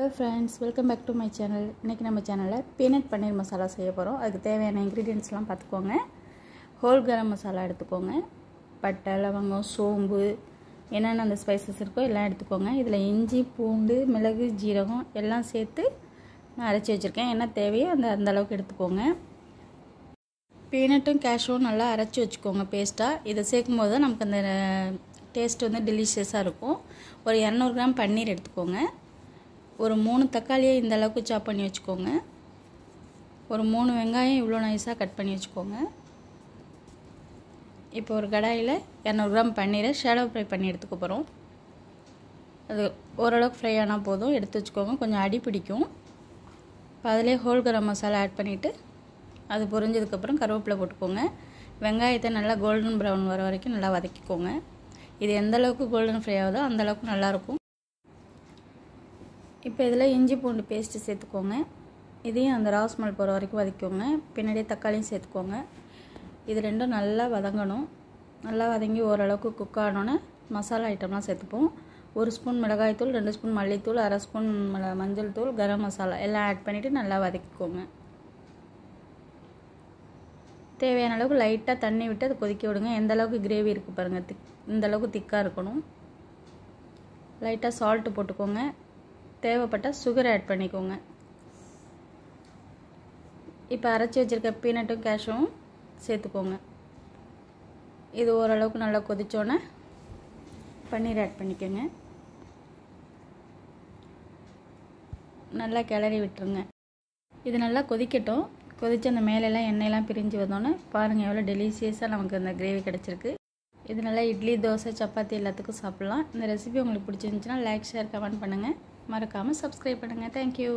Hello friends, welcome back to my channel. இன்னைக்கு நம்ம சேனல்ல பீனட் பன்னீர் மசாலா செய்ய போறோம். அதுக்கு தேவையான ingredientsலாம் பாத்துக்கோங்க. ஹோல் கரம் மசாலா எடுத்துக்கோங்க. பட்டை, லவங்கம், சோம்பு என்னென்ன அந்த ஸ்பைசஸ் இருக்கோ எல்லாம் எடுத்துக்கோங்க. இதுல இஞ்சி, பூண்டு, மிளகு, ஜீரகம் எல்லாம் சேர்த்து நான் அரைச்சு வச்சிருக்கேன். என்ன தேவையோ அந்த அளவுக்கு எடுத்துக்கோங்க. பீனட்டும் கேஷ்யூவும் நல்லா அரைச்சு வச்சுக்கோங்க பேஸ்டா. இத சேர்க்கும்போது நமக்கு அந்த டேஸ்ட் வந்து டெலிஷியஸா இருக்கும். ஒரு 200 கிராம் பன்னீர் எடுத்துக்கோங்க. ஒரு 3 தக்காளியை இந்த அளவுக்கு சாப் பண்ணி வச்சுக்கோங்க. ஒரு 3 வெங்காயம் இவ்ளோ நைஸா கட் பண்ணி வச்சுக்கோங்க. இப்போ ஒரு கடாயில 200 கிராம் பன்னீரை ஷாலோ ஃப்ரை பண்ணி எடுத்துக்க போறோம். அது ஓரளவுக்கு ஃப்ரை ஆனா போதும் எடுத்து வச்சுக்கோங்க. கொஞ்சம் அடி பிடிக்கும். அதிலே ஹோல் கரம் மசாலா ஆட் பண்ணிட்டு அது பொரிஞ்சதுக்கு அப்புறம் கருவேப்பிலை போட்டுக்கோங்க. வெங்காயத்தை நல்லா கோல்டன் பிரவுன் வர வரைக்கும் நல்லா வதக்கிக்கோங்க. இது எந்த அளவுக்கு கோல்டன் ஃப்ரை ஆகுதோ அந்த அளவுக்கு நல்லா இருக்கும். இப்போ இதல இஞ்சி பூண்டு பேஸ்ட் சேர்த்துக்கோங்க. இதையும் அந்த ரா ஸ்மெல் போற வரைக்கும் வதக்கிக்கோங்க. பின்னாடியே தக்காளியும் சேர்த்துக்கோங்க. இது ரெண்டும் நல்லா வதங்கணும். நல்லா வதங்கி ஓரளவுக்கு குக் ஆனோனே மசாலா ஐட்டம்லாம் சேர்த்துப்போம். 1 ஸ்பூன் மிளகாய் தூள், 2 ஸ்பூன் மல்லித்தூள், 1/2 ஸ்பூன் மஞ்சள் தூள், கரம் மசாலா எல்லாம் ஆட் பண்ணிட்டு நல்லா வதக்கிக்கோங்க. தேவையான அளவுக்கு லைட்டா தண்ணி விட்டு அது கொதிக்க விடுங்க. எந்த அளவுக்கு கிரேவி இருக்கு பாருங்க. இந்த அளவுக்கு திக்கா இருக்கணும். லைட்டா salt போட்டுக்கோங்க. தேவைப்பட்ட சுகர் ஆட் பண்ணிக்கோங்க. இப்போ அரைச்சு வச்சிருக்க பீனட்டும் கேஷ்யூவும் சேர்த்துக்கோங்க. இது ஓரளவுக்கு நல்லா கொதிச்சோனே பன்னீர் ஆட் பண்ணிக்கோங்க. நல்லா கிளறி விட்டுருங்க. இது நல்லா கொதிக்கட்டும். கொதிச்சு அந்த மேல எல்லாம் எண்ணெய் எல்லாம் பிரிஞ்சு வந்தோனே பாருங்க எவ்வளவு டெலிஷியஸா நமக்கு அந்த கிரேவி கிடைச்சிருக்கு. இது நல்லா இட்லி, தோசை, சப்பாத்தி எல்லாத்துக்கும் சாப்பிடலாம். இந்த ரெசிபி உங்களுக்கு பிடிச்சிருந்துச்சுனா லைக், ஷேர், கமெண்ட் பண்ணுங்க. மறக்காம Subscribe பண்ணுங்க. Thank you.